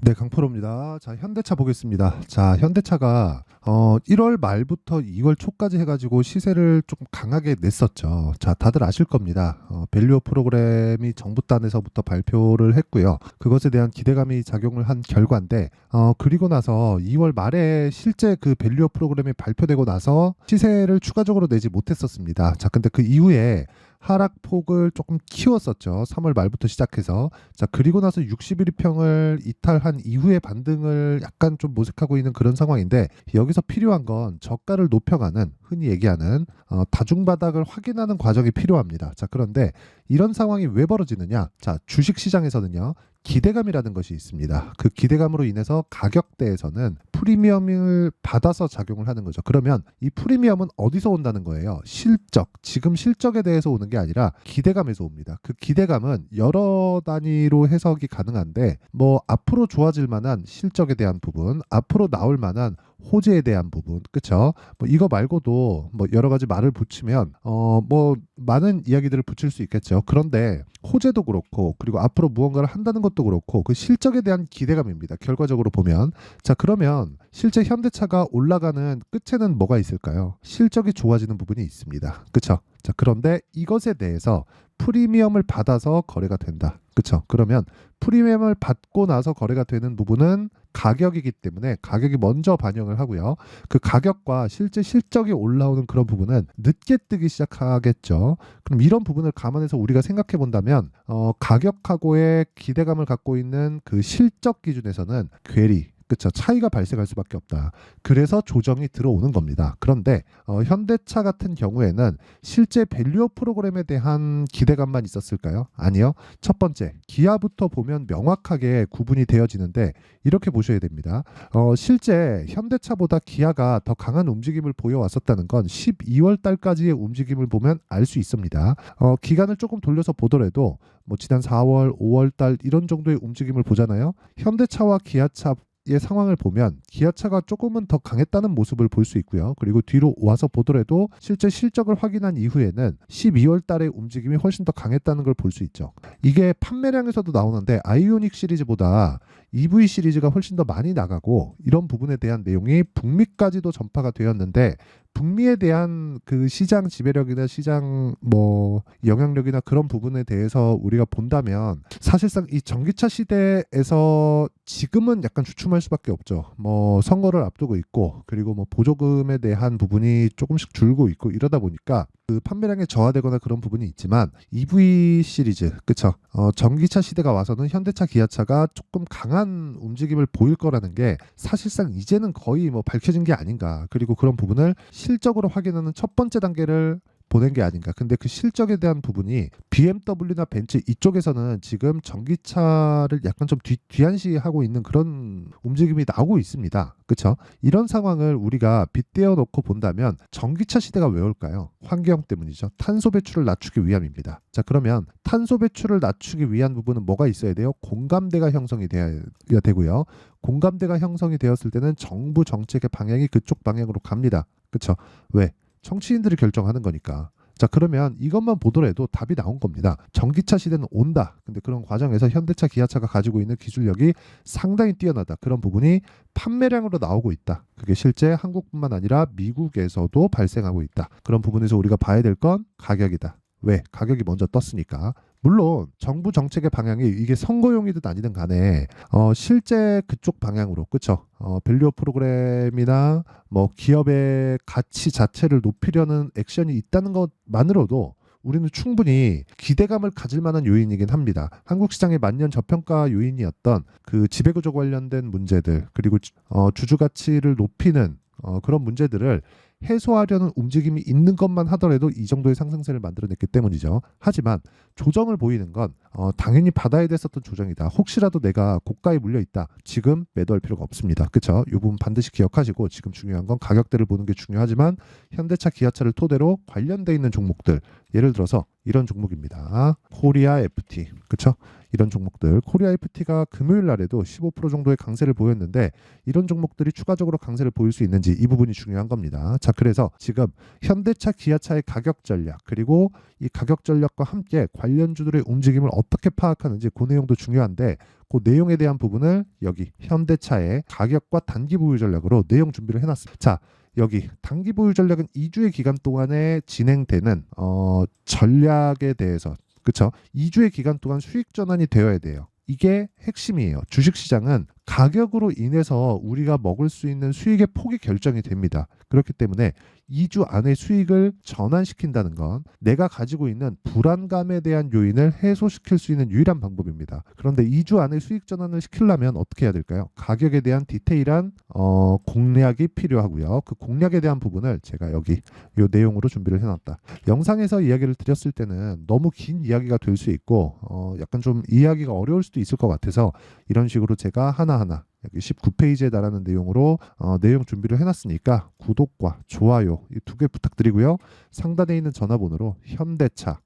네, 강프로입니다. 자, 현대차 보겠습니다. 자, 현대차가 1월 말부터 2월 초까지 해가지고 시세를 조금 강하게 냈었죠. 자, 다들 아실 겁니다. 밸류업 프로그램이 정부 단에서부터 발표를 했고요. 그것에 대한 기대감이 작용을 한 결과인데, 그리고 나서 2월 말에 실제 그 밸류업 프로그램이 발표되고 나서 시세를 추가적으로 내지 못했었습니다. 자, 근데 그 이후에 하락폭을 조금 키웠었죠. 3월 말부터 시작해서. 자, 그리고 나서 61평을 이탈한 이후에 반등을 약간 좀 모색하고 있는 그런 상황인데, 여기서 필요한 건 저가를 높여가는, 흔히 얘기하는 다중바닥을 확인하는 과정이 필요합니다. 자, 그런데 이런 상황이 왜 벌어지느냐? 자, 주식시장에서는요, 기대감이라는 것이 있습니다. 그 기대감으로 인해서 가격대에서는 프리미엄을 받아서 작용을 하는 거죠. 그러면 이 프리미엄은 어디서 온다는 거예요? 실적, 지금 실적에 대해서 오는 게 아니라 기대감에서 옵니다. 그 기대감은 여러 단위로 해석이 가능한데, 뭐 앞으로 좋아질 만한 실적에 대한 부분, 앞으로 나올 만한 호재에 대한 부분, 그쵸? 뭐 이거 말고도 뭐 여러 가지 말을 붙이면 뭐 많은 이야기들을 붙일 수 있겠죠. 그런데 호재도 그렇고, 그리고 앞으로 무언가를 한다는 것도 그렇고, 그 실적에 대한 기대감입니다. 결과적으로 보면. 자, 그러면 실제 현대차가 올라가는 끝에는 뭐가 있을까요? 실적이 좋아지는 부분이 있습니다. 그쵸? 자, 그런데 이것에 대해서 프리미엄을 받아서 거래가 된다. 그쵸? 그러면 프리미엄을 받고 나서 거래가 되는 부분은 가격이기 때문에 가격이 먼저 반영을 하고요. 그 가격과 실제 실적이 올라오는 그런 부분은 늦게 뜨기 시작하겠죠. 그럼 이런 부분을 감안해서 우리가 생각해 본다면 가격하고의 기대감을 갖고 있는 그 실적 기준에서는 괴리, 그쵸, 차이가 발생할 수밖에 없다. 그래서 조정이 들어오는 겁니다. 그런데 현대차 같은 경우에는 실제 밸류업 프로그램에 대한 기대감만 있었을까요? 아니요. 첫 번째, 기아부터 보면 명확하게 구분이 되어지는데, 이렇게 보셔야 됩니다. 실제 현대차보다 기아가 더 강한 움직임을 보여왔었다는 건 12월 달까지의 움직임을 보면 알 수 있습니다. 기간을 조금 돌려서 보더라도 뭐 지난 4월, 5월 달 이런 정도의 움직임을 보잖아요. 현대차와 기아차 의 상황을 보면 기아차가 조금은 더 강했다는 모습을 볼 수 있고요. 그리고 뒤로 와서 보더라도 실제 실적을 확인한 이후에는 12월 달의 움직임이 훨씬 더 강했다는 걸 볼 수 있죠. 이게 판매량에서도 나오는데 아이오닉 시리즈보다 EV 시리즈가 훨씬 더 많이 나가고, 이런 부분에 대한 내용이 북미까지도 전파가 되었는데, 북미에 대한 그 시장 지배력이나 시장 뭐 영향력이나 그런 부분에 대해서 우리가 본다면 사실상 이 전기차 시대에서 지금은 약간 주춤할 수밖에 없죠. 뭐 선거를 앞두고 있고, 그리고 뭐 보조금에 대한 부분이 조금씩 줄고 있고, 이러다 보니까 그 판매량이 저하되거나 그런 부분이 있지만, EV 시리즈, 그쵸? 전기차 시대가 와서는 현대차, 기아차가 조금 강한 움직임을 보일 거라는 게 사실상 이제는 거의 뭐 밝혀진 게 아닌가. 그리고 그런 부분을 실적으로 확인하는 첫 번째 단계를 보낸 게 아닌가. 근데 그 실적에 대한 부분이 BMW나 벤츠 이쪽에서는 지금 전기차를 약간 좀 뒤안시하고 있는 그런 움직임이 나오고 있습니다. 그렇죠? 이런 상황을 우리가 빗대어 놓고 본다면 전기차 시대가 왜 올까요? 환경 때문이죠. 탄소 배출을 낮추기 위함입니다. 자, 그러면 탄소 배출을 낮추기 위한 부분은 뭐가 있어야 돼요? 공감대가 형성이 되어야 되고요. 공감대가 형성이 되었을 때는 정부 정책의 방향이 그쪽 방향으로 갑니다. 그렇죠? 왜? 정치인들이 결정하는 거니까. 자, 그러면 이것만 보더라도 답이 나온 겁니다. 전기차 시대는 온다. 근데 그런 과정에서 현대차, 기아차가 가지고 있는 기술력이 상당히 뛰어나다. 그런 부분이 판매량으로 나오고 있다. 그게 실제 한국뿐만 아니라 미국에서도 발생하고 있다. 그런 부분에서 우리가 봐야 될 건 가격이다. 왜? 가격이 먼저 떴으니까. 물론 정부 정책의 방향이 이게 선거용이든 아니든 간에 실제 그쪽 방향으로, 그쵸? 밸류업 프로그램이나 뭐 기업의 가치 자체를 높이려는 액션이 있다는 것만으로도 우리는 충분히 기대감을 가질 만한 요인이긴 합니다. 한국 시장의 만년 저평가 요인이었던 그 지배구조 관련된 문제들, 그리고 주주 가치를 높이는 그런 문제들을 해소하려는 움직임이 있는 것만 하더라도 이 정도의 상승세를 만들어냈기 때문이죠. 하지만 조정을 보이는 건 당연히 받아야 됐었던 조정이다. 혹시라도 내가 고가에 물려 있다. 지금 매도할 필요가 없습니다. 그렇죠? 이 부분 반드시 기억하시고, 지금 중요한 건 가격대를 보는 게 중요하지만 현대차, 기아차를 토대로 관련돼 있는 종목들, 예를 들어서 이런 종목입니다. 코리아 FT, 그렇죠? 이런 종목들, 코리아 FT가 금요일 날에도 15% 정도의 강세를 보였는데, 이런 종목들이 추가적으로 강세를 보일 수 있는지, 이 부분이 중요한 겁니다. 자, 그래서 지금 현대차, 기아차의 가격 전략, 그리고 이 가격 전략과 함께 관련 관련주들의 움직임을 어떻게 파악하는지 그 내용도 중요한데 그 내용에 대한 부분을 여기 현대차의 가격과 단기 보유 전략으로 내용 준비를 해놨습니다. 자, 여기 단기 보유 전략은 2주의 기간 동안에 진행되는 전략에 대해서, 그쵸? 2주의 기간 동안 수익 전환이 되어야 돼요. 이게 핵심이에요. 주식시장은 가격으로 인해서 우리가 먹을 수 있는 수익의 폭이 결정이 됩니다. 그렇기 때문에 2주 안에 수익을 전환시킨다는 건 내가 가지고 있는 불안감에 대한 요인을 해소시킬 수 있는 유일한 방법입니다. 그런데 2주 안에 수익 전환을 시키려면 어떻게 해야 될까요? 가격에 대한 디테일한 공략이 필요하고요. 그 공략에 대한 부분을 제가 여기 이 내용으로 준비를 해놨다. 영상에서 이야기를 드렸을 때는 너무 긴 이야기가 될 수 있고 약간 좀 이해하기가 어려울 수도 있을 것 같아서 이런 식으로 제가 하나하나 여기 19페이지에 달하는 내용으로 내용 준비를 해놨으니까 구독과 좋아요 이 두 개 부탁드리고요. 상단에 있는 전화번호로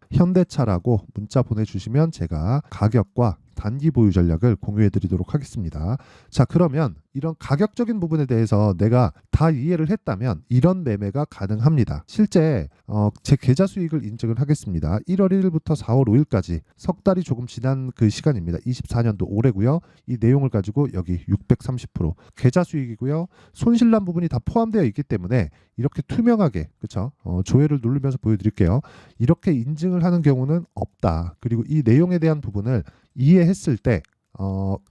현대차라고 문자 보내주시면 제가 가격과 단기 보유 전략을 공유해 드리도록 하겠습니다. 자, 그러면 이런 가격적인 부분에 대해서 내가 다 이해를 했다면 이런 매매가 가능합니다. 실제 제 계좌 수익을 인증을 하겠습니다. 1월 1일부터 4월 5일까지 석 달이 조금 지난 그 시간입니다. 24년도 올해고요. 이 내용을 가지고 여기 630% 계좌 수익이고요. 손실난 부분이 다 포함되어 있기 때문에 이렇게 투명하게, 그렇죠? 조회를 누르면서 보여드릴게요. 이렇게 인증을 하는 경우는 없다. 그리고 이 내용에 대한 부분을 이해했을 때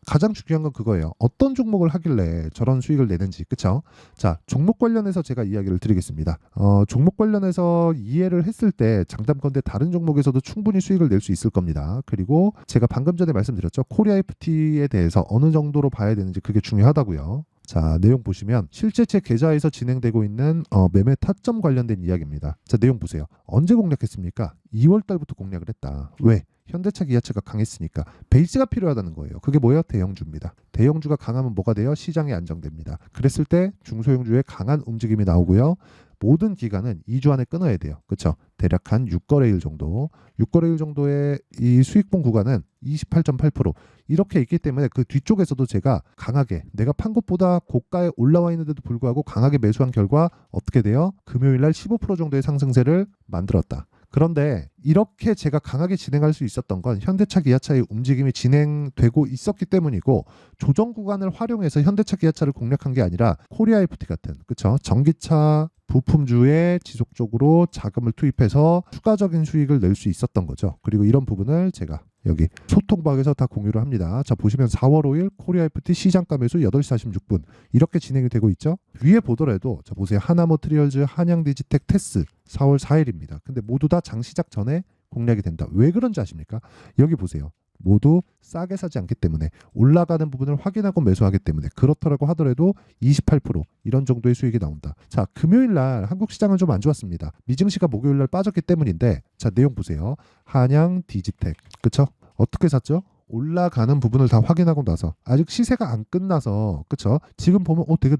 가장 중요한 건 그거예요. 어떤 종목을 하길래 저런 수익을 내는지, 그쵸? 자, 종목 관련해서 제가 이야기를 드리겠습니다. 종목 관련해서 이해를 했을 때 장담컨대 다른 종목에서도 충분히 수익을 낼 수 있을 겁니다. 그리고 제가 방금 전에 말씀드렸죠. 코리아 FT에 대해서 어느 정도로 봐야 되는지 그게 중요하다고요. 자, 내용 보시면 실제 제 계좌에서 진행되고 있는 매매 타점 관련된 이야기입니다. 자, 내용 보세요. 언제 공략했습니까? 2월 달부터 공략을 했다. 왜? 현대차, 기아차가 강했으니까. 베이스가 필요하다는 거예요. 그게 뭐예요? 대형주입니다. 대형주가 강하면 뭐가 돼요? 시장이 안정됩니다. 그랬을 때 중소형주의 강한 움직임이 나오고요. 모든 기간은 2주 안에 끊어야 돼요. 그렇죠? 대략 한 6거래일 정도. 6거래일 정도의 이 수익봉 구간은 28.8% 이렇게 있기 때문에 그 뒤쪽에서도 제가 강하게 내가 판 것보다 고가에 올라와 있는데도 불구하고 강하게 매수한 결과 어떻게 돼요? 금요일 날 15% 정도의 상승세를 만들었다. 그런데 이렇게 제가 강하게 진행할 수 있었던 건 현대차, 기아차의 움직임이 진행되고 있었기 때문이고 조정 구간을 활용해서 현대차, 기아차를 공략한 게 아니라 코리아 FT 같은, 그쵸? 전기차 부품주에 지속적으로 자금을 투입해서 추가적인 수익을 낼 수 있었던 거죠. 그리고 이런 부분을 제가 여기 소통방에서 다 공유를 합니다. 자, 보시면 4월 5일 코리아 FT 시장가 매수 8시 46분 이렇게 진행이 되고 있죠. 위에 보더라도 자 보세요. 하나머트리얼즈, 한양디지텍, 테스 4월 4일입니다. 근데 모두 다 장 시작 전에 공략이 된다. 왜 그런지 아십니까? 여기 보세요. 모두 싸게 사지 않기 때문에 올라가는 부분을 확인하고 매수하기 때문에 그렇더라고 하더라도 28% 이런 정도의 수익이 나온다. 자, 금요일 날 한국 시장은 좀 안 좋았습니다. 미증시가 목요일 날 빠졌기 때문인데 자, 내용 보세요. 한양 디지텍. 그쵸? 어떻게 샀죠? 올라가는 부분을 다 확인하고 나서 아직 시세가 안 끝나서 그쵸? 지금 보면 되게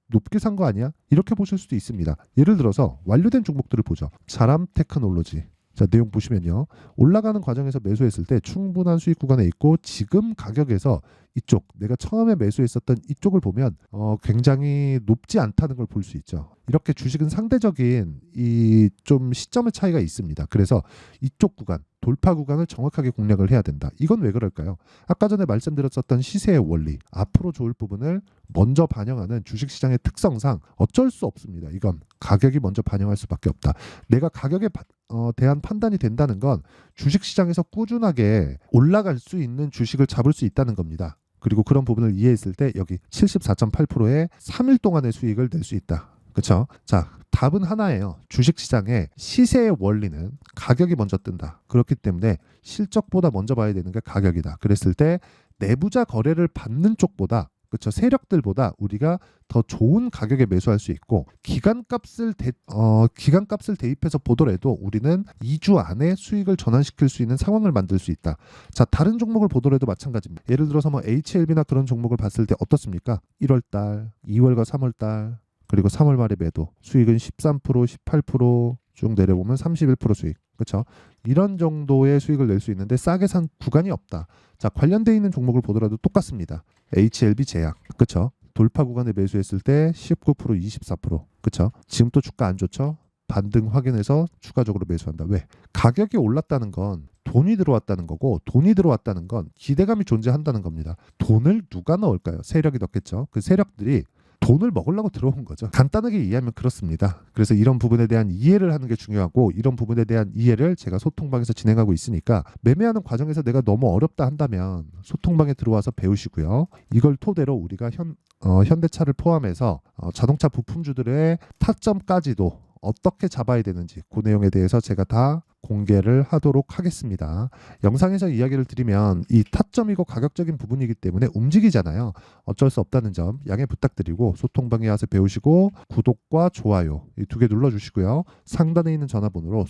높게 산 거 아니야? 이렇게 보실 수도 있습니다. 예를 들어서 완료된 종목들을 보죠. 사람 테크놀로지. 자, 내용 보시면요. 올라가는 과정에서 매수했을 때 충분한 수익 구간에 있고 지금 가격에서 이쪽 내가 처음에 매수했었던 이쪽을 보면 굉장히 높지 않다는 걸 볼 수 있죠. 이렇게 주식은 상대적인 이 좀 시점의 차이가 있습니다. 그래서 이쪽 구간 돌파 구간을 정확하게 공략을 해야 된다. 이건 왜 그럴까요? 아까 전에 말씀드렸었던 시세의 원리, 앞으로 좋을 부분을 먼저 반영하는 주식시장의 특성상 어쩔 수 없습니다. 이건 가격이 먼저 반영할 수밖에 없다. 내가 가격에 대한 판단이 된다는 건 주식시장에서 꾸준하게 올라갈 수 있는 주식을 잡을 수 있다는 겁니다. 그리고 그런 부분을 이해했을 때 여기 74.8%의 3일 동안의 수익을 낼 수 있다. 그렇죠? 자, 답은 하나예요. 주식시장의 시세의 원리는 가격이 먼저 뜬다. 그렇기 때문에 실적보다 먼저 봐야 되는 게 가격이다. 그랬을 때 내부자 거래를 받는 쪽보다 그렇죠. 세력들보다 우리가 더 좋은 가격에 매수할 수 있고 기간값을 대입해서 보더라도 우리는 2주 안에 수익을 전환시킬 수 있는 상황을 만들 수 있다. 자, 다른 종목을 보더라도 마찬가지입니다. 예를 들어서 뭐 HLB나 그런 종목을 봤을 때 어떻습니까? 1월 달, 2월과 3월 달 그리고 3월 말에 매도 수익은 13%, 18% 쭉 내려보면 31% 수익. 그렇죠? 이런 정도의 수익을 낼 수 있는데 싸게 산 구간이 없다. 자, 관련되어 있는 종목을 보더라도 똑같습니다. HLB 제약. 그렇죠? 돌파 구간에 매수했을 때 19%, 24%. 그렇죠? 지금 또 주가 안 좋죠? 반등 확인해서 추가적으로 매수한다. 왜? 가격이 올랐다는 건 돈이 들어왔다는 거고, 돈이 들어왔다는 건 기대감이 존재한다는 겁니다. 돈을 누가 넣을까요? 세력이 넣겠죠. 그 세력들이 돈을 먹으려고 들어온 거죠. 간단하게 이해하면 그렇습니다. 그래서 이런 부분에 대한 이해를 하는 게 중요하고, 이런 부분에 대한 이해를 제가 소통방에서 진행하고 있으니까 매매하는 과정에서 내가 너무 어렵다 한다면 소통방에 들어와서 배우시고요. 이걸 토대로 우리가 현대차를 포함해서 자동차 부품주들의 타점까지도 어떻게 잡아야 되는지 그 내용에 대해서 제가 다 공개를 하도록 하겠습니다. 영상에서 이야기를 드리면 이 타점이고 가격적인 부분이기 때문에 움직이잖아요. 어쩔 수 없다는 점 양해 부탁드리고 소통방에 와서 배우시고 구독과 좋아요 이 두 개 눌러주시고요. 상단에 있는 전화번호로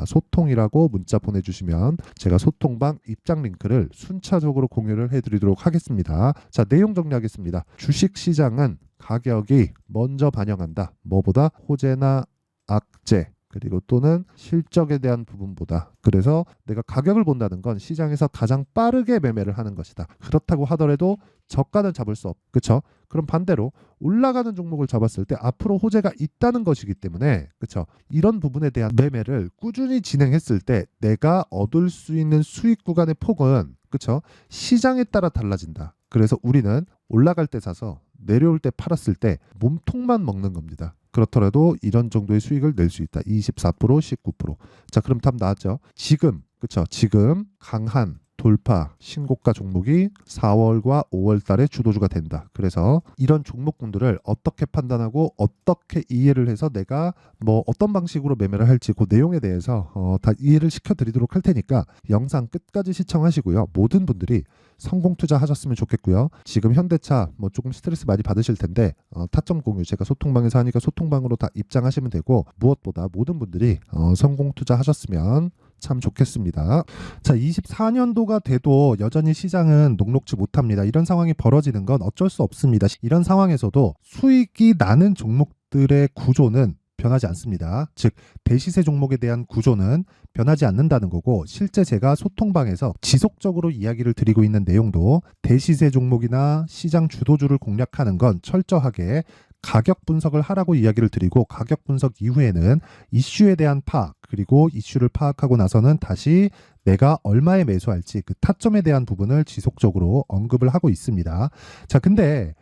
소통이라고 문자 보내주시면 제가 소통방 입장 링크를 순차적으로 공유를 해드리도록 하겠습니다. 자, 내용 정리하겠습니다. 주식시장은 가격이 먼저 반영한다. 뭐보다 호재나 악재 그리고 또는 실적에 대한 부분보다. 그래서 내가 가격을 본다는 건 시장에서 가장 빠르게 매매를 하는 것이다. 그렇다고 하더라도 저가는 잡을 수 없. 그렇죠? 그럼 반대로 올라가는 종목을 잡았을 때 앞으로 호재가 있다는 것이기 때문에 그렇죠? 이런 부분에 대한 매매를 꾸준히 진행했을 때 내가 얻을 수 있는 수익 구간의 폭은 그렇죠? 시장에 따라 달라진다. 그래서 우리는 올라갈 때 사서 내려올 때 팔았을 때 몸통만 먹는 겁니다. 그렇더라도 이런 정도의 수익을 낼 수 있다. 24%, 19%. 자, 그럼 답 나왔죠? 지금, 그쵸? 지금 강한 돌파 신고가 종목이 4월과 5월 달에 주도주가 된다. 그래서 이런 종목군들을 어떻게 판단하고 어떻게 이해를 해서 내가 뭐 어떤 방식으로 매매를 할지 그 내용에 대해서 다 이해를 시켜드리도록 할 테니까 영상 끝까지 시청하시고요. 모든 분들이 성공 투자하셨으면 좋겠고요. 지금 현대차 뭐 조금 스트레스 많이 받으실 텐데 타점 공유 제가 소통방에서 하니까 소통방으로 다 입장하시면 되고 무엇보다 모든 분들이 성공 투자하셨으면 참 좋겠습니다. 자, 24년도가 돼도 여전히 시장은 녹록지 못합니다. 이런 상황이 벌어지는 건 어쩔 수 없습니다. 이런 상황에서도 수익이 나는 종목들의 구조는 변하지 않습니다. 즉 대시세 종목에 대한 구조는 변하지 않는다는 거고 실제 제가 소통방에서 지속적으로 이야기를 드리고 있는 내용도 대시세 종목이나 시장 주도주를 공략하는 건 철저하게 가격 분석을 하라고 이야기를 드리고 가격 분석 이후에는 이슈에 대한 파악 그리고 이슈를 파악하고 나서는 다시 내가 얼마에 매수할지 그 타점에 대한 부분을 지속적으로 언급을 하고 있습니다. 자, 근데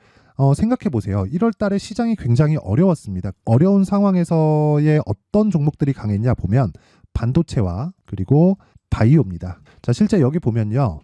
생각해 보세요. 1월 달에 시장이 굉장히 어려웠습니다. 어려운 상황에서의 어떤 종목들이 강했냐 보면 반도체와 그리고 바이오입니다. 자, 실제 여기 보면요.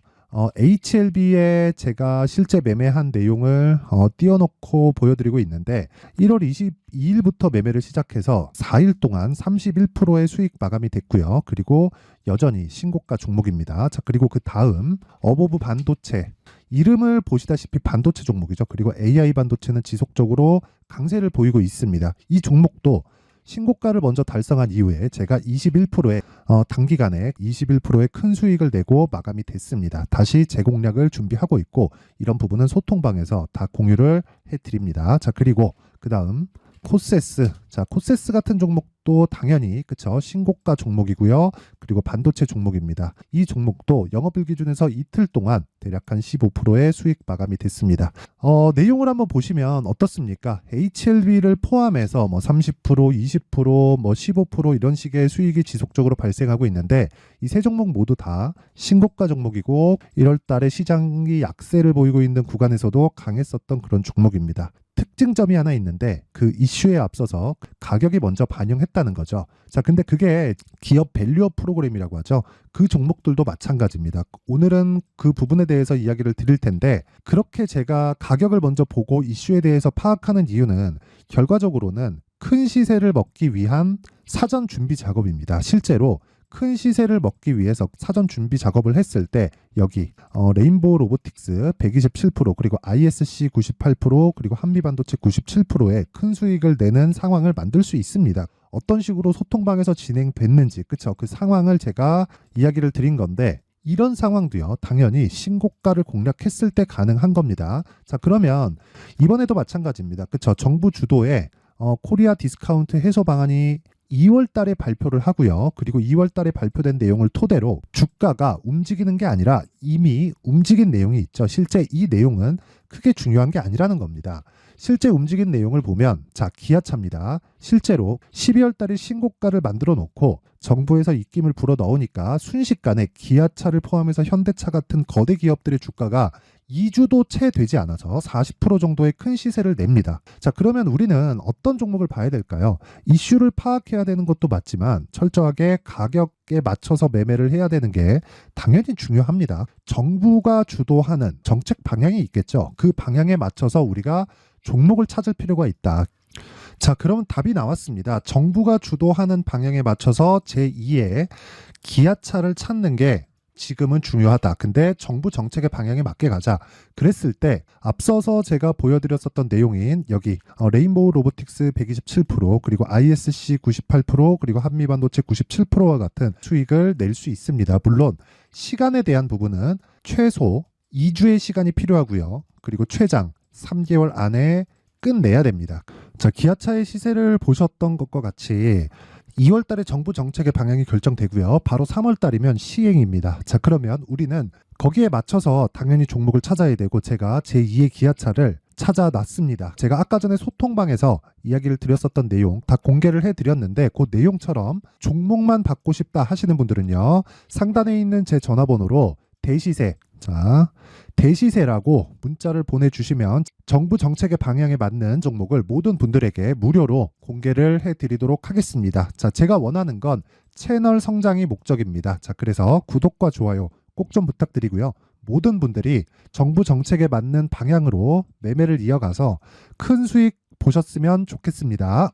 HLB에 제가 실제 매매한 내용을 띄워놓고 보여드리고 있는데 1월 22일부터 매매를 시작해서 4일 동안 31%의 수익 마감이 됐고요. 그리고 여전히 신고가 종목입니다. 자, 그리고 그 다음 어보브 반도체 이름을 보시다시피 반도체 종목이죠. 그리고 AI 반도체는 지속적으로 강세를 보이고 있습니다. 이 종목도 신고가를 먼저 달성한 이후에 제가 21%의 단기간에 21%의 큰 수익을 내고 마감이 됐습니다. 다시 재공략을 준비하고 있고 이런 부분은 소통방에서 다 공유를 해드립니다. 자, 그리고 그 다음 코세스. 자, 코세스 같은 종목도 당연히 그쵸 신고가 종목이고요. 그리고 반도체 종목입니다. 이 종목도 영업일 기준에서 이틀 동안 대략 한 15%의 수익 마감이 됐습니다. 내용을 한번 보시면 어떻습니까? HLB를 포함해서 뭐 30%, 20%, 뭐 15% 이런 식의 수익이 지속적으로 발생하고 있는데 이 세 종목 모두 다 신고가 종목이고 1월 달에 시장이 약세를 보이고 있는 구간에서도 강했었던 그런 종목입니다. 특징점이 하나 있는데 그 이슈에 앞서서 가격이 먼저 반영했다는 거죠. 자, 근데 그게 기업 밸류업 프로그램이라고 하죠. 그 종목들도 마찬가지입니다. 오늘은 그 부분에 대해서 이야기를 드릴 텐데 그렇게 제가 가격을 먼저 보고 이슈에 대해서 파악하는 이유는 결과적으로는 큰 시세를 먹기 위한 사전 준비 작업입니다. 실제로 큰 시세를 먹기 위해서 사전 준비 작업을 했을 때 여기 레인보우 로보틱스 127% 그리고 ISC 98% 그리고 한미반도체 97%의 큰 수익을 내는 상황을 만들 수 있습니다. 어떤 식으로 소통방에서 진행됐는지 그쵸? 그 상황을 제가 이야기를 드린 건데 이런 상황도요 당연히 신고가를 공략했을 때 가능한 겁니다. 자, 그러면 이번에도 마찬가지입니다. 그쵸? 정부 주도의 코리아 디스카운트 해소 방안이 2월 달에 발표를 하고요. 그리고 2월 달에 발표된 내용을 토대로 주가가 움직이는 게 아니라 이미 움직인 내용이 있죠. 실제 이 내용은 크게 중요한 게 아니라는 겁니다. 실제 움직인 내용을 보면 자, 기아차입니다. 실제로 12월 달에 신고가를 만들어 놓고 정부에서 입김을 불어 넣으니까 순식간에 기아차를 포함해서 현대차 같은 거대 기업들의 주가가 2주도 채 되지 않아서 40% 정도의 큰 시세를 냅니다. 자, 그러면 우리는 어떤 종목을 봐야 될까요? 이슈를 파악해야 되는 것도 맞지만 철저하게 가격에 맞춰서 매매를 해야 되는 게 당연히 중요합니다. 정부가 주도하는 정책 방향이 있겠죠. 그 방향에 맞춰서 우리가 종목을 찾을 필요가 있다. 자, 그러면 답이 나왔습니다. 정부가 주도하는 방향에 맞춰서 제2의 기아차를 찾는 게 지금은 중요하다. 근데 정부 정책의 방향에 맞게 가자. 그랬을 때 앞서서 제가 보여드렸었던 내용인 여기 레인보우 로보틱스 127% 그리고 ISC 98% 그리고 한미반도체 97%와 같은 수익을 낼 수 있습니다. 물론 시간에 대한 부분은 최소 2주의 시간이 필요하고요. 그리고 최장 3개월 안에 끝내야 됩니다. 자, 기아차의 시세를 보셨던 것과 같이 2월 달에 정부 정책의 방향이 결정되고요. 바로 3월 달이면 시행입니다. 자, 그러면 우리는 거기에 맞춰서 당연히 종목을 찾아야 되고 제가 제2의 기아차를 찾아놨습니다. 제가 아까 전에 소통방에서 이야기를 드렸었던 내용 다 공개를 해드렸는데 그 내용처럼 종목만 받고 싶다 하시는 분들은요. 상단에 있는 제 전화번호로 대시세, 자, 대시세라고 문자를 보내주시면 정부 정책의 방향에 맞는 종목을 모든 분들에게 무료로 공개를 해드리도록 하겠습니다. 자, 제가 원하는 건 채널 성장이 목적입니다. 자, 그래서 구독과 좋아요 꼭 좀 부탁드리고요. 모든 분들이 정부 정책에 맞는 방향으로 매매를 이어가서 큰 수익 보셨으면 좋겠습니다.